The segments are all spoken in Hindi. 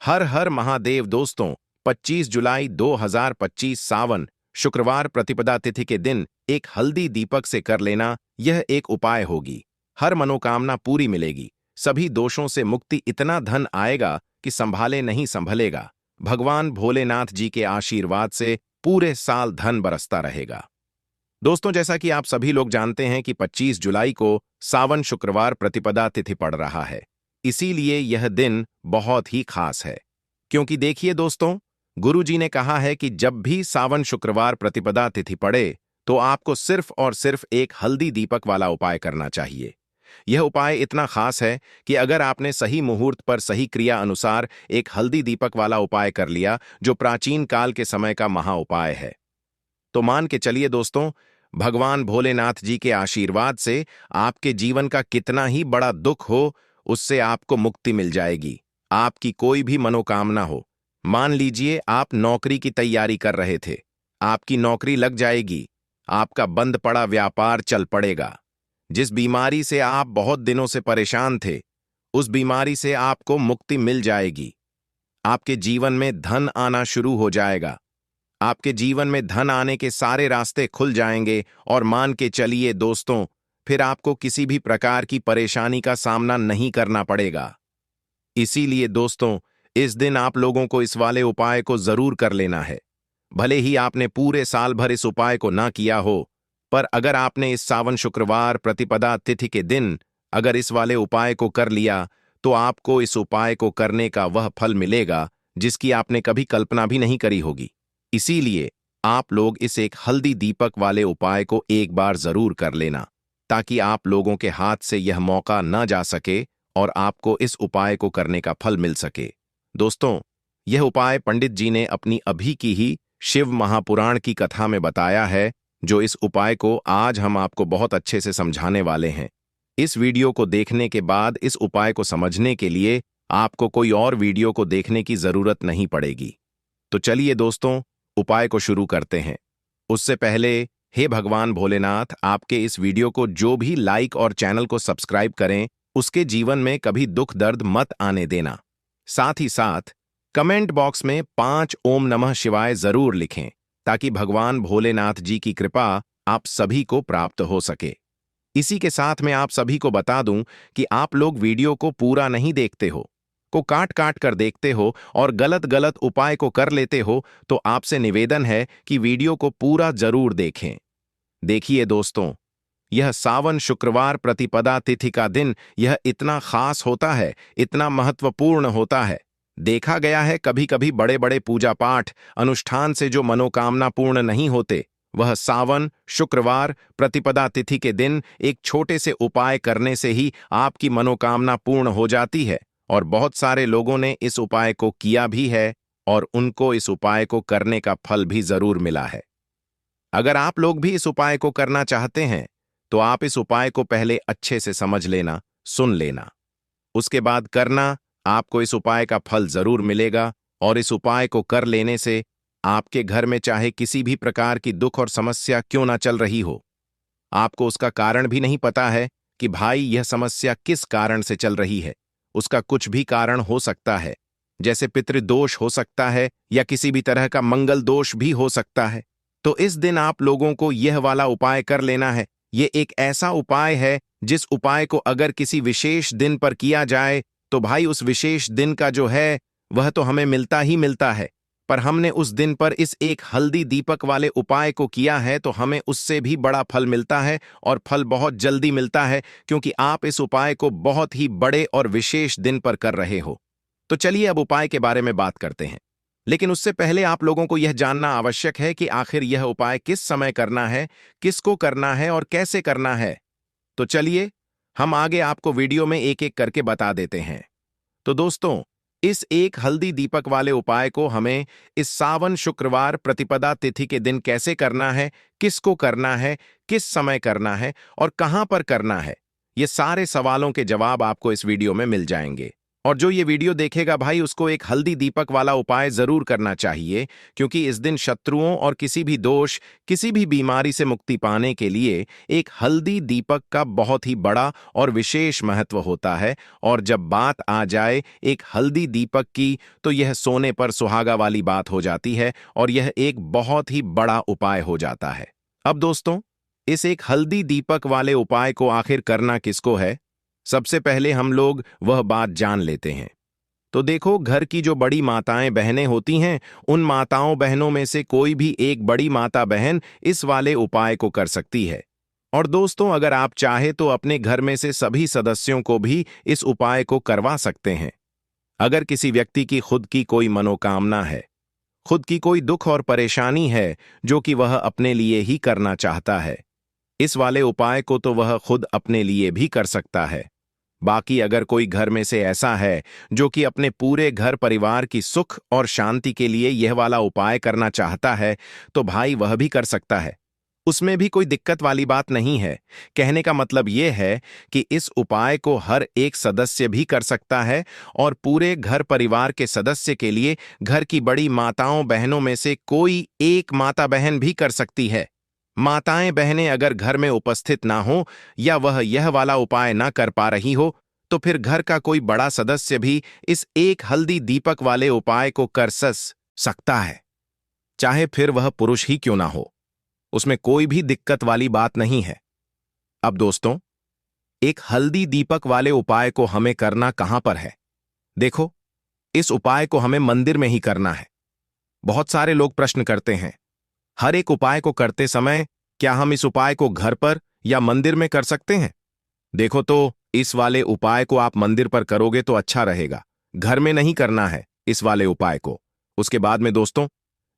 हर हर महादेव दोस्तों। 25 जुलाई 2025 सावन शुक्रवार प्रतिपदा तिथि के दिन एक हल्दी दीपक से कर लेना, यह एक उपाय होगी। हर मनोकामना पूरी मिलेगी, सभी दोषों से मुक्ति, इतना धन आएगा कि संभाले नहीं संभलेगा। भगवान भोलेनाथ जी के आशीर्वाद से पूरे साल धन बरसता रहेगा। दोस्तों, जैसा कि आप सभी लोग जानते हैं कि 25 जुलाई को सावन शुक्रवार प्रतिपदा तिथि पड़ रहा है, इसीलिए यह दिन बहुत ही खास है। क्योंकि देखिए दोस्तों, गुरु जी ने कहा है कि जब भी सावन शुक्रवार प्रतिपदा तिथि पड़े तो आपको सिर्फ और सिर्फ एक हल्दी दीपक वाला उपाय करना चाहिए। यह उपाय इतना खास है कि अगर आपने सही मुहूर्त पर सही क्रिया अनुसार एक हल्दी दीपक वाला उपाय कर लिया, जो प्राचीन काल के समय का महा उपाय है, तो मान के चलिए दोस्तों, भगवान भोलेनाथ जी के आशीर्वाद से आपके जीवन का कितना ही बड़ा दुख हो, उससे आपको मुक्ति मिल जाएगी। आपकी कोई भी मनोकामना हो, मान लीजिए आप नौकरी की तैयारी कर रहे थे, आपकी नौकरी लग जाएगी, आपका बंद पड़ा व्यापार चल पड़ेगा। जिस बीमारी से आप बहुत दिनों से परेशान थे, उस बीमारी से आपको मुक्ति मिल जाएगी। आपके जीवन में धन आना शुरू हो जाएगा। आपके जीवन में धन आने के सारे रास्ते खुल जाएंगे और मान के चलिए दोस्तों, फिर आपको किसी भी प्रकार की परेशानी का सामना नहीं करना पड़ेगा। इसीलिए दोस्तों, इस दिन आप लोगों को इस वाले उपाय को जरूर कर लेना है। भले ही आपने पूरे साल भर इस उपाय को ना किया हो, पर अगर आपने इस सावन शुक्रवार प्रतिपदा तिथि के दिन अगर इस वाले उपाय को कर लिया, तो आपको इस उपाय को करने का वह फल मिलेगा जिसकी आपने कभी कल्पना भी नहीं करी होगी। इसीलिए आप लोग इस एक हल्दी दीपक वाले उपाय को एक बार जरूर कर लेना, ताकि आप लोगों के हाथ से यह मौका न जा सके और आपको इस उपाय को करने का फल मिल सके। दोस्तों, यह उपाय पंडित जी ने अपनी अभी की ही शिव महापुराण की कथा में बताया है, जो इस उपाय को आज हम आपको बहुत अच्छे से समझाने वाले हैं। इस वीडियो को देखने के बाद इस उपाय को समझने के लिए आपको कोई और वीडियो को देखने की जरूरत नहीं पड़ेगी। तो चलिए दोस्तों, उपाय को शुरू करते हैं। उससे पहले, हे भगवान भोलेनाथ, आपके इस वीडियो को जो भी लाइक और चैनल को सब्सक्राइब करें, उसके जीवन में कभी दुख दर्द मत आने देना। साथ ही साथ कमेंट बॉक्स में 5 ओम नमः शिवाय जरूर लिखें, ताकि भगवान भोलेनाथ जी की कृपा आप सभी को प्राप्त हो सके। इसी के साथ मैं आप सभी को बता दूं कि आप लोग वीडियो को पूरा नहीं देखते हो, को काट काट कर देखते हो और गलत गलत उपाय को कर लेते हो, तो आपसे निवेदन है कि वीडियो को पूरा जरूर देखें। देखिए दोस्तों, यह सावन शुक्रवार प्रतिपदा तिथि का दिन यह इतना खास होता है, इतना महत्वपूर्ण होता है। देखा गया है कभी कभी बड़े बड़े पूजा पाठ अनुष्ठान से जो मनोकामना पूर्ण नहीं होते, वह सावन शुक्रवार प्रतिपदा तिथि के दिन एक छोटे से उपाय करने से ही आपकी मनोकामना पूर्ण हो जाती है। और बहुत सारे लोगों ने इस उपाय को किया भी है और उनको इस उपाय को करने का फल भी जरूर मिला है। अगर आप लोग भी इस उपाय को करना चाहते हैं, तो आप इस उपाय को पहले अच्छे से समझ लेना, सुन लेना, उसके बाद करना। आपको इस उपाय का फल जरूर मिलेगा और इस उपाय को कर लेने से आपके घर में चाहे किसी भी प्रकार की दुख और समस्या क्यों ना चल रही हो, आपको उसका कारण भी नहीं पता है कि भाई यह समस्या किस कारण से चल रही है, उसका कुछ भी कारण हो सकता है, जैसे पितृदोष हो सकता है या किसी भी तरह का मंगल दोष भी हो सकता है, तो इस दिन आप लोगों को यह वाला उपाय कर लेना है। ये एक ऐसा उपाय है जिस उपाय को अगर किसी विशेष दिन पर किया जाए, तो भाई उस विशेष दिन का जो है वह तो हमें मिलता ही मिलता है, पर हमने उस दिन पर इस एक हल्दी दीपक वाले उपाय को किया है तो हमें उससे भी बड़ा फल मिलता है, और फल बहुत जल्दी मिलता है, क्योंकि आप इस उपाय को बहुत ही बड़े और विशेष दिन पर कर रहे हो। तो चलिए अब उपाय के बारे में बात करते हैं, लेकिन उससे पहले आप लोगों को यह जानना आवश्यक है कि आखिर यह उपाय किस समय करना है, किसको करना है और कैसे करना है। तो चलिए हम आगे आपको वीडियो में एक एक करके बता देते हैं। तो दोस्तों, इस एक हल्दी दीपक वाले उपाय को हमें इस सावन शुक्रवार प्रतिपदा तिथि के दिन कैसे करना है, किसको करना है, किस समय करना है और कहां पर करना है, ये सारे सवालों के जवाब आपको इस वीडियो में मिल जाएंगे। और जो ये वीडियो देखेगा भाई, उसको एक हल्दी दीपक वाला उपाय जरूर करना चाहिए, क्योंकि इस दिन शत्रुओं और किसी भी दोष, किसी भी बीमारी से मुक्ति पाने के लिए एक हल्दी दीपक का बहुत ही बड़ा और विशेष महत्व होता है। और जब बात आ जाए एक हल्दी दीपक की, तो यह सोने पर सुहागा वाली बात हो जाती है और यह एक बहुत ही बड़ा उपाय हो जाता है। अब दोस्तों, इस एक हल्दी दीपक वाले उपाय को आखिर करना किसको है, सबसे पहले हम लोग वह बात जान लेते हैं। तो देखो, घर की जो बड़ी माताएं बहनें होती हैं, उन माताओं बहनों में से कोई भी एक बड़ी माता बहन इस वाले उपाय को कर सकती है। और दोस्तों, अगर आप चाहे तो अपने घर में से सभी सदस्यों को भी इस उपाय को करवा सकते हैं। अगर किसी व्यक्ति की खुद की कोई मनोकामना है, खुद की कोई दुख और परेशानी है जो कि वह अपने लिए ही करना चाहता है, इस वाले उपाय को तो वह खुद अपने लिए भी कर सकता है। बाकी अगर कोई घर में से ऐसा है जो कि अपने पूरे घर परिवार की सुख और शांति के लिए यह वाला उपाय करना चाहता है, तो भाई वह भी कर सकता है। उसमें भी कोई दिक्कत वाली बात नहीं है। कहने का मतलब यह है कि इस उपाय को हर एक सदस्य भी कर सकता है और पूरे घर परिवार के सदस्य के लिए घर की बड़ी माताओं बहनों में से कोई एक माता बहन भी कर सकती है। माताएं बहनें अगर घर में उपस्थित ना हो या वह यह वाला उपाय ना कर पा रही हो, तो फिर घर का कोई बड़ा सदस्य भी इस एक हल्दी दीपक वाले उपाय को कर सकता है, चाहे फिर वह पुरुष ही क्यों ना हो। उसमें कोई भी दिक्कत वाली बात नहीं है। अब दोस्तों, एक हल्दी दीपक वाले उपाय को हमें करना कहां पर है? देखो, इस उपाय को हमें मंदिर में ही करना है। बहुत सारे लोग प्रश्न करते हैं, हर एक उपाय को करते समय क्या हम इस उपाय को घर पर या मंदिर में कर सकते हैं? देखो, तो इस वाले उपाय को आप मंदिर पर करोगे तो अच्छा रहेगा, घर में नहीं करना है इस वाले उपाय को। उसके बाद में दोस्तों,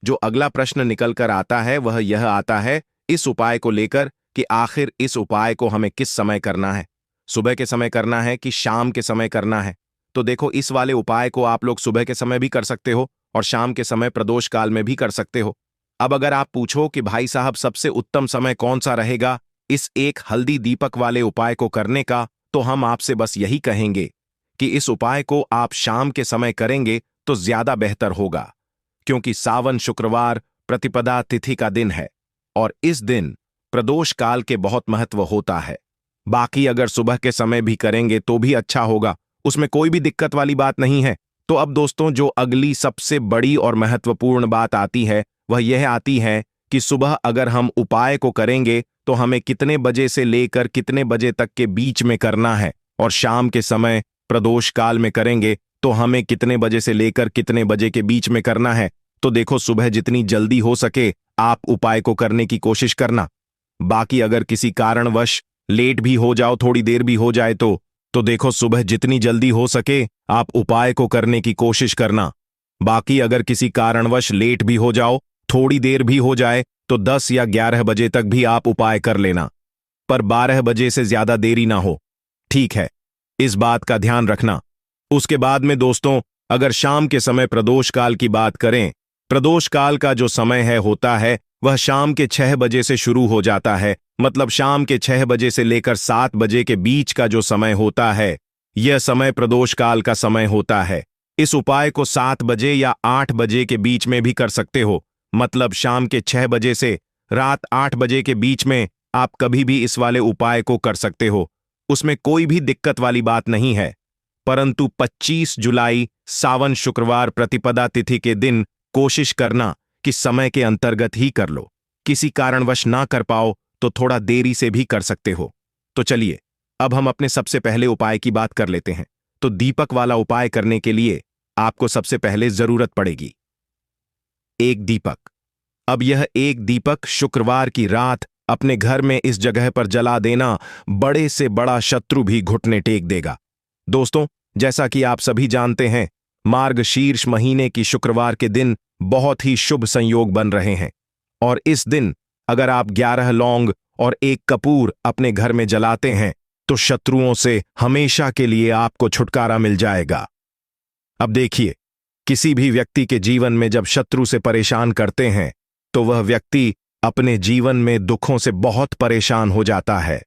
जो अगला प्रश्न निकल कर आता है वह यह आता है इस उपाय को लेकर कि आखिर इस उपाय को हमें किस समय करना है, सुबह के समय करना है कि शाम के समय करना है? तो देखो, इस वाले उपाय को आप लोग सुबह के समय भी कर सकते हो और शाम के समय प्रदोष काल में भी कर सकते हो। अब अगर आप पूछो कि भाई साहब सबसे उत्तम समय कौन सा रहेगा इस एक हल्दी दीपक वाले उपाय को करने का, तो हम आपसे बस यही कहेंगे कि इस उपाय को आप शाम के समय करेंगे तो ज्यादा बेहतर होगा, क्योंकि सावन शुक्रवार प्रतिपदा तिथि का दिन है और इस दिन प्रदोष काल के बहुत महत्व होता है। बाकी अगर सुबह के समय भी करेंगे तो भी अच्छा होगा, उसमें कोई भी दिक्कत वाली बात नहीं है। तो अब दोस्तों, जो अगली सबसे बड़ी और महत्वपूर्ण बात आती है वह यह आती है कि सुबह अगर हम उपाय को करेंगे तो हमें कितने बजे से लेकर कितने बजे तक के बीच में करना है, और शाम के समय प्रदोष काल में करेंगे तो हमें कितने बजे से लेकर कितने बजे के बीच में करना है। तो देखो, सुबह जितनी जल्दी हो सके आप उपाय को करने की कोशिश करना। बाकी अगर किसी कारणवश लेट भी हो जाओ, थोड़ी देर भी हो जाए तो देखो, सुबह जितनी जल्दी हो सके आप उपाय को करने की कोशिश करना। बाकी अगर किसी कारणवश लेट भी हो जाओ, थोड़ी देर भी हो जाए, तो 10 या 11 बजे तक भी आप उपाय कर लेना, पर 12 बजे से ज्यादा देरी ना हो, ठीक है? इस बात का ध्यान रखना। उसके बाद में दोस्तों, अगर शाम के समय प्रदोष काल की बात करें, प्रदोष काल का जो समय है होता है वह शाम के 6 बजे से शुरू हो जाता है। मतलब शाम के 6 बजे से लेकर 7 बजे के बीच का जो समय होता है, यह समय प्रदोष काल का समय होता है। इस उपाय को 7 बजे या 8 बजे के बीच में भी कर सकते हो। मतलब शाम के 6 बजे से रात 8 बजे के बीच में आप कभी भी इस वाले उपाय को कर सकते हो, उसमें कोई भी दिक्कत वाली बात नहीं है। परंतु 25 जुलाई सावन शुक्रवार प्रतिपदा तिथि के दिन कोशिश करना कि समय के अंतर्गत ही कर लो। किसी कारणवश ना कर पाओ तो थोड़ा देरी से भी कर सकते हो। तो चलिए, अब हम अपने सबसे पहले उपाय की बात कर लेते हैं। तो दीपक वाला उपाय करने के लिए आपको सबसे पहले जरूरत पड़ेगी एक दीपक। अब यह एक दीपक शुक्रवार की रात अपने घर में इस जगह पर जला देना, बड़े से बड़ा शत्रु भी घुटने टेक देगा। दोस्तों, जैसा कि आप सभी जानते हैं, मार्गशीर्ष महीने की शुक्रवार के दिन बहुत ही शुभ संयोग बन रहे हैं, और इस दिन अगर आप 11 लौंग और 1 कपूर अपने घर में जलाते हैं तो शत्रुओं से हमेशा के लिए आपको छुटकारा मिल जाएगा। अब देखिए, किसी भी व्यक्ति के जीवन में जब शत्रु से परेशान करते हैं तो वह व्यक्ति अपने जीवन में दुखों से बहुत परेशान हो जाता है।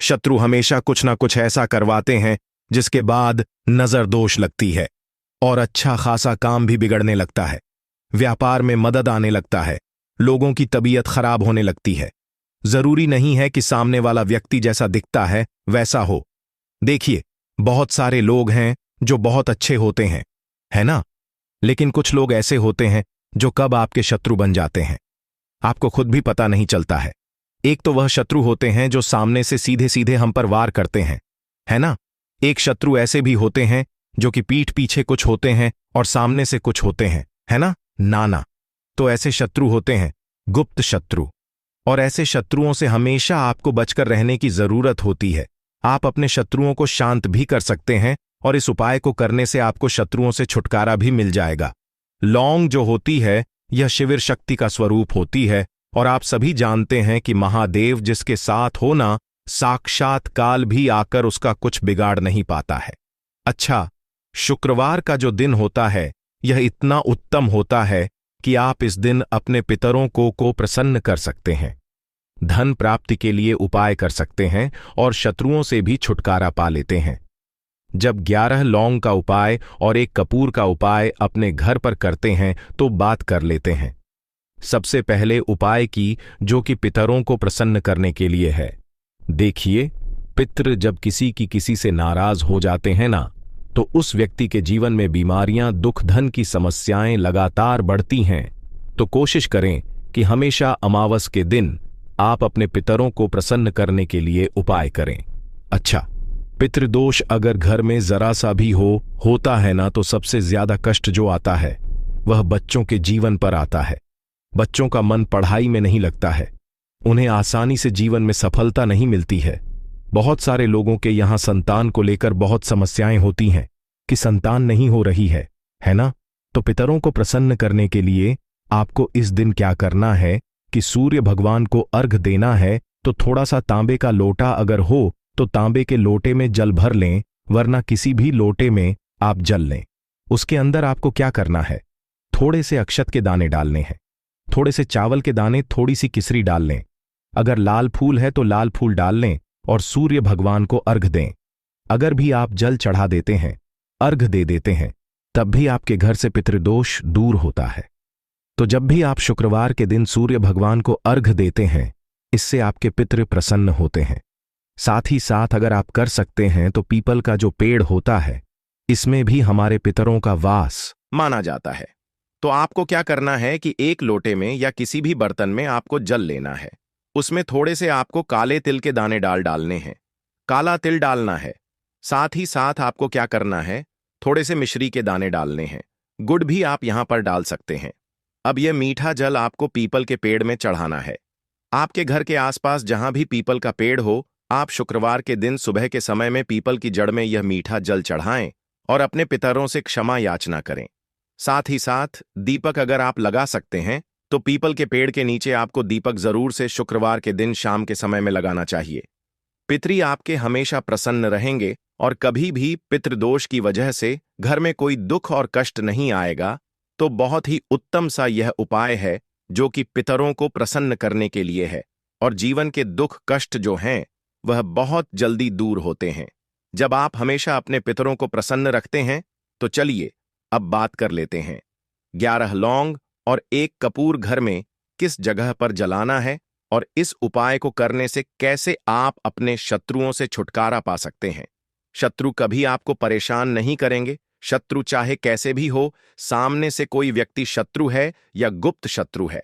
शत्रु हमेशा कुछ ना कुछ ऐसा करवाते हैं जिसके बाद नजर दोष लगती है और अच्छा खासा काम भी बिगड़ने लगता है। व्यापार में मदद आने लगता है, लोगों की तबीयत खराब होने लगती है। जरूरी नहीं है कि सामने वाला व्यक्ति जैसा दिखता है वैसा हो। देखिए, बहुत सारे लोग हैं जो बहुत अच्छे होते हैं, है ना? लेकिन कुछ लोग ऐसे होते हैं जो कब आपके शत्रु बन जाते हैं, आपको खुद भी पता नहीं चलता है। एक तो वह शत्रु होते हैं जो सामने से सीधे सीधे हम पर वार करते हैं, है ना? एक शत्रु ऐसे भी होते हैं जो कि पीठ पीछे कुछ होते हैं और सामने से कुछ होते हैं, है ना? नाना। तो ऐसे शत्रु होते हैं गुप्त शत्रु, और ऐसे शत्रुओं से हमेशा आपको बचकर रहने की जरूरत होती है। आप अपने शत्रुओं को शांत भी कर सकते हैं और इस उपाय को करने से आपको शत्रुओं से छुटकारा भी मिल जाएगा। लौंग जो होती है यह शिविर शक्ति का स्वरूप होती है, और आप सभी जानते हैं कि महादेव जिसके साथ होना, साक्षात काल भी आकर उसका कुछ बिगाड़ नहीं पाता है। अच्छा, शुक्रवार का जो दिन होता है यह इतना उत्तम होता है कि आप इस दिन अपने पितरों को प्रसन्न कर सकते हैं, धन प्राप्ति के लिए उपाय कर सकते हैं और शत्रुओं से भी छुटकारा पा लेते हैं। जब 11 लौंग का उपाय और 1 कपूर का उपाय अपने घर पर करते हैं तो बात कर लेते हैं। सबसे पहले उपाय की, जो कि पितरों को प्रसन्न करने के लिए है। देखिए, पितृ जब किसी की किसी से नाराज हो जाते हैं ना, तो उस व्यक्ति के जीवन में बीमारियां, दुख, धन की समस्याएं लगातार बढ़ती हैं। तो कोशिश करें कि हमेशा अमावस के दिन आप अपने पितरों को प्रसन्न करने के लिए उपाय करें। अच्छा, पितृदोष अगर घर में जरा सा भी होता है ना, तो सबसे ज्यादा कष्ट जो आता है वह बच्चों के जीवन पर आता है। बच्चों का मन पढ़ाई में नहीं लगता है, उन्हें आसानी से जीवन में सफलता नहीं मिलती है। बहुत सारे लोगों के यहाँ संतान को लेकर बहुत समस्याएं होती हैं कि संतान नहीं हो रही है ना? तो पितरों को प्रसन्न करने के लिए आपको इस दिन क्या करना है कि सूर्य भगवान को अर्घ देना है। तो थोड़ा सा तांबे का लोटा अगर हो तो तांबे के लोटे में जल भर लें, वरना किसी भी लोटे में आप जल लें। उसके अंदर आपको क्या करना है, थोड़े से अक्षत के दाने डालने हैं, थोड़े से चावल के दाने, थोड़ी सी किसरी डाल लें। अगर लाल फूल है तो लाल फूल डाल लें और सूर्य भगवान को अर्घ दें। अगर भी आप जल चढ़ा देते हैं, अर्घ दे देते हैं, तब भी आपके घर से पितृदोष दूर होता है। तो जब भी आप शुक्रवार के दिन सूर्य भगवान को अर्घ देते हैं, इससे आपके पितृ प्रसन्न होते हैं। साथ ही साथ अगर आप कर सकते हैं तो पीपल का जो पेड़ होता है, इसमें भी हमारे पितरों का वास माना जाता है। तो आपको क्या करना है कि 1 लोटे में या किसी भी बर्तन में आपको जल लेना है। उसमें थोड़े से आपको काले तिल के दाने डालने हैं, काला तिल डालना है। साथ ही साथ आपको क्या करना है, थोड़े से मिश्री के दाने डालने हैं। गुड़ भी आप यहां पर डाल सकते हैं। अब यह मीठा जल आपको पीपल के पेड़ में चढ़ाना है। आपके घर के आसपास जहां भी पीपल का पेड़ हो, आप शुक्रवार के दिन सुबह के समय में पीपल की जड़ में यह मीठा जल चढ़ाएं और अपने पितरों से क्षमा याचना करें। साथ ही साथ दीपक अगर आप लगा सकते हैं तो पीपल के पेड़ के नीचे आपको दीपक जरूर से शुक्रवार के दिन शाम के समय में लगाना चाहिए। पितरी आपके हमेशा प्रसन्न रहेंगे और कभी भी पितृदोष की वजह से घर में कोई दुख और कष्ट नहीं आएगा। तो बहुत ही उत्तम सा यह उपाय है जो कि पितरों को प्रसन्न करने के लिए है, और जीवन के दुख कष्ट जो हैं वह बहुत जल्दी दूर होते हैं जब आप हमेशा अपने पितरों को प्रसन्न रखते हैं। तो चलिए अब बात कर लेते हैं 11 लौंग और 1 कपूर घर में किस जगह पर जलाना है, और इस उपाय को करने से कैसे आप अपने शत्रुओं से छुटकारा पा सकते हैं। शत्रु कभी आपको परेशान नहीं करेंगे। शत्रु चाहे कैसे भी हो, सामने से कोई व्यक्ति शत्रु है या गुप्त शत्रु है,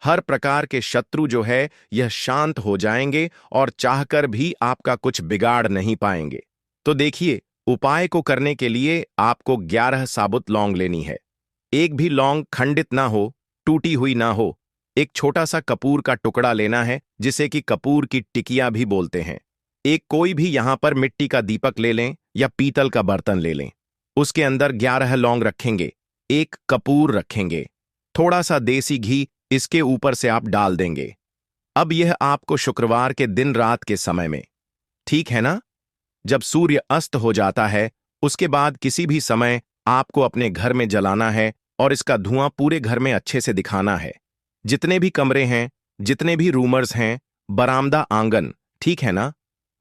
हर प्रकार के शत्रु जो है यह शांत हो जाएंगे और चाहकर भी आपका कुछ बिगाड़ नहीं पाएंगे। तो देखिए, उपाय को करने के लिए आपको 11 साबुत लौंग लेनी है। एक भी लौंग खंडित ना हो, टूटी हुई ना हो। एक छोटा सा कपूर का टुकड़ा लेना है, जिसे कि कपूर की टिकिया भी बोलते हैं। एक कोई भी यहां पर मिट्टी का दीपक ले लें या पीतल का बर्तन ले लें। उसके अंदर 11 लौंग रखेंगे, 1 कपूर रखेंगे, थोड़ा सा देसी घी इसके ऊपर से आप डाल देंगे। अब यह आपको शुक्रवार के दिन रात के समय में, ठीक है ना, जब सूर्य अस्त हो जाता है, उसके बाद किसी भी समय आपको अपने घर में जलाना है और इसका धुआं पूरे घर में अच्छे से दिखाना है। जितने भी कमरे हैं, जितने भी रूमर्स हैं, बरामदा, आंगन, ठीक है ना,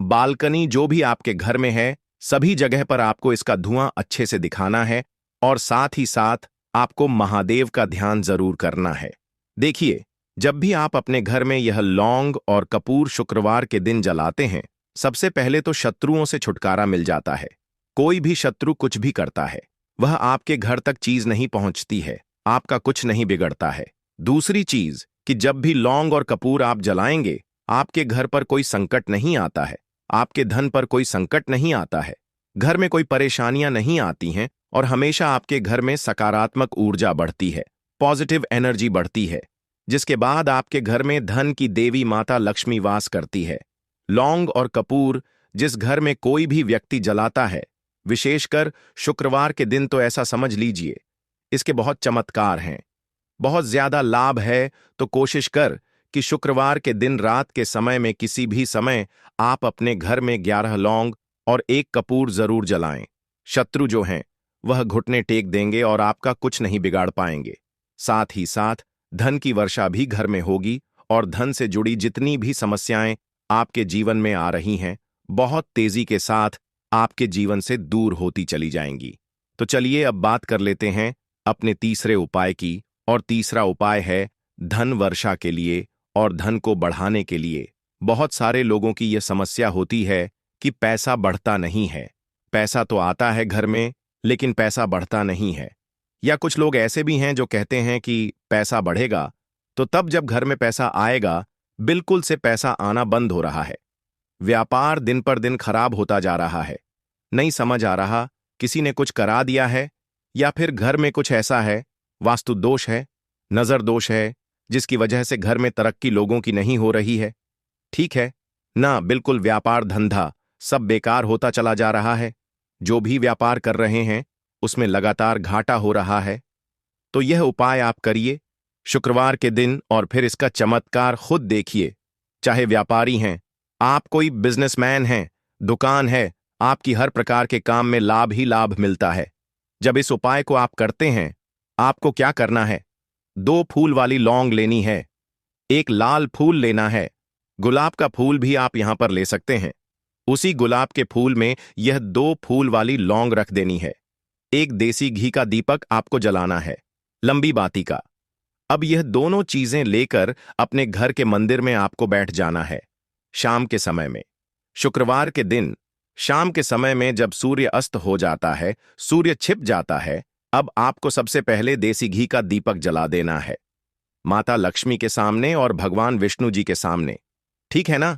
बालकनी, जो भी आपके घर में है, सभी जगह पर आपको इसका धुआं अच्छे से दिखाना है और साथ ही साथ आपको महादेव का ध्यान जरूर करना है। देखिए, जब भी आप अपने घर में यह लौंग और कपूर शुक्रवार के दिन जलाते हैं, सबसे पहले तो शत्रुओं से छुटकारा मिल जाता है। कोई भी शत्रु कुछ भी करता है, वह आपके घर तक चीज नहीं पहुंचती है, आपका कुछ नहीं बिगड़ता है। दूसरी चीज कि जब भी लौंग और कपूर आप जलाएंगे, आपके घर पर कोई संकट नहीं आता है, आपके धन पर कोई संकट नहीं आता है, घर में कोई परेशानियां नहीं आती हैं और हमेशा आपके घर में सकारात्मक ऊर्जा बढ़ती है, पॉजिटिव एनर्जी बढ़ती है, जिसके बाद आपके घर में धन की देवी माता लक्ष्मी वास करती है। लौंग और कपूर जिस घर में कोई भी व्यक्ति जलाता है, विशेषकर शुक्रवार के दिन, तो ऐसा समझ लीजिए इसके बहुत चमत्कार हैं, बहुत ज्यादा लाभ है। तो कोशिश कर कि शुक्रवार के दिन रात के समय में किसी भी समय आप अपने घर में 11 लौंग और 1 कपूर जरूर जलाएं। शत्रु जो हैं वह घुटने टेक देंगे और आपका कुछ नहीं बिगाड़ पाएंगे। साथ ही साथ धन की वर्षा भी घर में होगी और धन से जुड़ी जितनी भी समस्याएं आपके जीवन में आ रही हैं, बहुत तेजी के साथ आपके जीवन से दूर होती चली जाएंगी। तो चलिए अब बात कर लेते हैं अपने तीसरे उपाय की, और तीसरा उपाय है धन वर्षा के लिए और धन को बढ़ाने के लिए। बहुत सारे लोगों की यह समस्या होती है कि पैसा बढ़ता नहीं है। पैसा तो आता है घर में, लेकिन पैसा बढ़ता नहीं है। या कुछ लोग ऐसे भी हैं जो कहते हैं कि पैसा बढ़ेगा तो तब जब घर में पैसा आएगा, बिल्कुल से पैसा आना बंद हो रहा है। व्यापार दिन पर दिन खराब होता जा रहा है। नहीं समझ आ रहा, किसी ने कुछ करा दिया है या फिर घर में कुछ ऐसा है, वास्तु दोष है, नजर दोष है, जिसकी वजह से घर में तरक्की लोगों की नहीं हो रही है। ठीक है ना, बिल्कुल व्यापार धंधा सब बेकार होता चला जा रहा है। जो भी व्यापार कर रहे हैं उसमें लगातार घाटा हो रहा है। तो यह उपाय आप करिए शुक्रवार के दिन और फिर इसका चमत्कार खुद देखिए। चाहे व्यापारी हैं, आप कोई बिजनेसमैन हैं, दुकान है, आपकी हर प्रकार के काम में लाभ ही लाभ मिलता है। जब इस उपाय को आप करते हैं, आपको क्या करना है, 2 फूल वाली लौंग लेनी है, 1 लाल फूल लेना है, गुलाब का फूल भी आप यहां पर ले सकते हैं। उसी गुलाब के फूल में यह 2 फूल वाली लौंग रख देनी है। 1 देसी घी का दीपक आपको जलाना है, लंबी बाती का। अब यह दोनों चीजें लेकर अपने घर के मंदिर में आपको बैठ जाना है। शाम के समय में, शुक्रवार के दिन शाम के समय में जब सूर्य अस्त हो जाता है, सूर्य छिप जाता है, अब आपको सबसे पहले देसी घी का दीपक जला देना है, माता लक्ष्मी के सामने और भगवान विष्णु जी के सामने। ठीक है ना?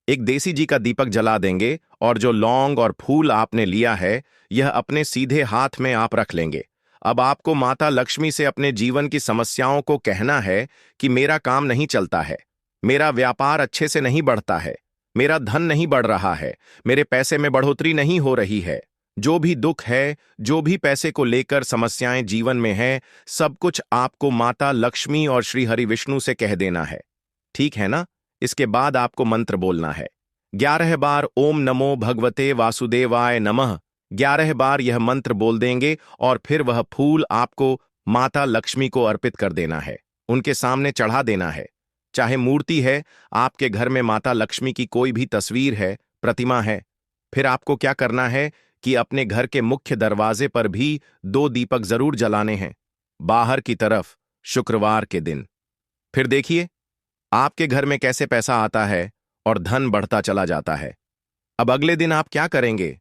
एक देसी घी का दीपक जला देंगे और जो लौंग और फूल आपने लिया है, यह अपने सीधे हाथ में आप रख लेंगे। अब आपको माता लक्ष्मी से अपने जीवन की समस्याओं को कहना है कि मेरा काम नहीं चलता है, मेरा व्यापार अच्छे से नहीं बढ़ता है, मेरा धन नहीं बढ़ रहा है, मेरे पैसे में बढ़ोतरी नहीं हो रही है। जो भी दुख है, जो भी पैसे को लेकर समस्याएं जीवन में है, सब कुछ आपको माता लक्ष्मी और श्री हरि विष्णु से कह देना है। ठीक है ना? इसके बाद आपको मंत्र बोलना है 11 बार, ओम नमो भगवते वासुदेवाय नमः। 11 बार यह मंत्र बोल देंगे और फिर वह फूल आपको माता लक्ष्मी को अर्पित कर देना है, उनके सामने चढ़ा देना है। चाहे मूर्ति है, आपके घर में माता लक्ष्मी की कोई भी तस्वीर है, प्रतिमा है, फिर आपको क्या करना है कि अपने घर के मुख्य दरवाजे पर भी 2 दीपक जरूर जलाने हैं, बाहर की तरफ, शुक्रवार के दिन। फिर देखिए आपके घर में कैसे पैसा आता है और धन बढ़ता चला जाता है। अब अगले दिन आप क्या करेंगे?